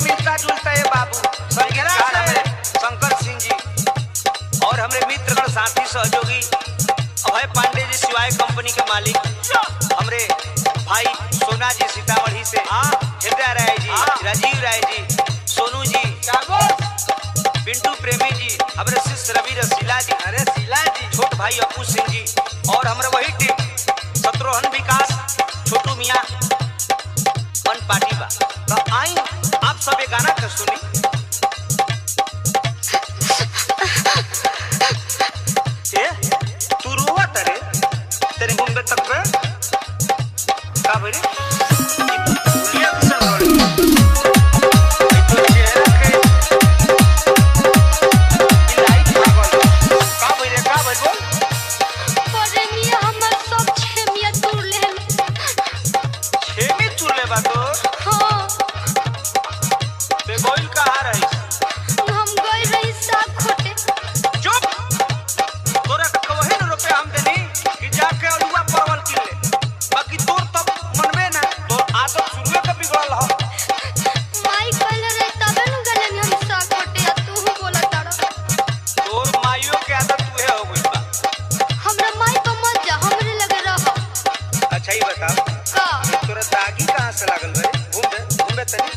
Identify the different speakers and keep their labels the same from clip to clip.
Speaker 1: मिलता जुलता है बाबू। संगीतकार हमारे शंकर सिंह जी और हमारे मित्रगण साथी सहयोगी अभय पांडे जी शिवाय कंपनी के मालिक, हमारे भाई सोना जी सीतामढ़ी से, हृदय राय जी, राजीव राय जी, सोनू जी, पिंटू प्रेमी जी, हमारे शिष्य रवि रसीला जी, अरे शीला जी, छोट भाई अपू सिंह जी और हमारे वही टीम शत्रुघ्न विकास, छोटू मियाँ वन पार्टी बा। तो आई आप सब ये गाना कर सुनी। तू रोवत रे, तेरे मुंबई तक पे का भरी दुनिया की सरवाड़ी तो चेहरा के लाइट लागल का भरी बोल
Speaker 2: प्रेमिया हमर सब छेमिया तोड़ ले
Speaker 1: छेमी तोड़ ले बा तो
Speaker 2: हां
Speaker 1: बे गोइल कहां रही
Speaker 2: हम गई रही साग खोटे।
Speaker 1: चुप, तोरा का कहे न रुपए हम देनी कि जाके अलुआ परवल किन ले, बाकी तोर तब मनबे ना, तो आदत शुरुए के बिगड़ल ह।
Speaker 2: माई कहले रे तबे न गले में हम साग खोटे आ तू बोला तारा।
Speaker 1: तोर माइयो के आदत तुहे हो गइल बा।
Speaker 2: हमरा माई को मत जा, हमरे लगे रह।
Speaker 1: अच्छा ही बताओ
Speaker 2: का
Speaker 1: तोरा दागी कहां से लागल बे? घूम बे तनी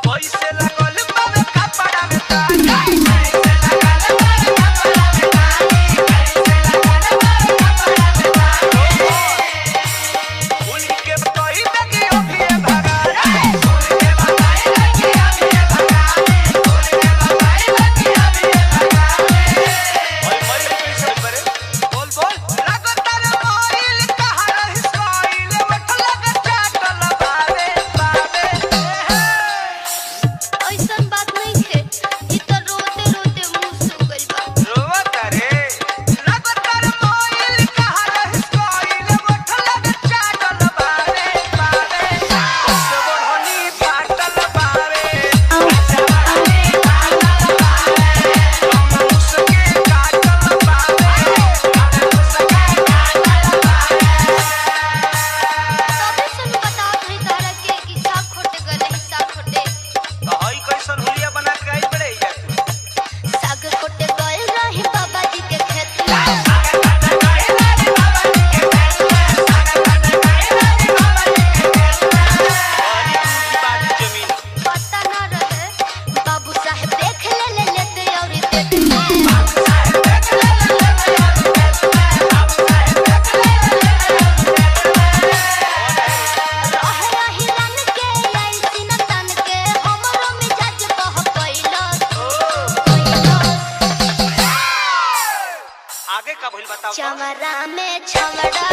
Speaker 1: पैसे लागल बाबे कपड़ा में दागी, पैसे लागल बाबे कपड़ा में दागी, पैसे लागल बाबे कपड़ा में दागी। भूल के बताई लगी अभी भगा रे, भूल के बताई लगी अभी भगा रे, भूल के बताई लगी अभी भगा रे। ओए मरी कैसे करे? बोल लगतर मोइल कहां रहिस कोइल मठ लग चाटल बाबे
Speaker 2: ऐसन बात नहीं थे, ई तो रोते रोते मुंह सूख गइल बा।
Speaker 1: रोवत रे, लगतर मोइल कहां रहिस कोइल मठ लग चाटल बाबे सबोधनी फाटल बाबे सबोधनी फाटल बाबे उसके काटल बाबे उसके काटल बाबे।
Speaker 2: तबे से मैं बतावत रही तारा के कि साग खोटे गले ही साग खोटे।
Speaker 1: तो हई कैसन हुलिया बना के आई बड़े जा तू।
Speaker 2: साग खोटे गए रही बाबा जी के खेत में।
Speaker 1: साग काट गए रे बाबा जी के खेत में, साग काट गए रे बाबा जी के खेत में। हरी पूरी बात जमीन
Speaker 2: पता ना रहे बाबू साहब देख लेते और देते में।
Speaker 1: बाबू साहब देख ले लेते और खेत में, बाबू साहब देख ले लेते और खेत में।
Speaker 2: रहे रही रन के ऐसी न तन के हमरो मिजाज कह कैला
Speaker 1: आगे का भइल बताओ तो?
Speaker 2: चमरा में छमड़ा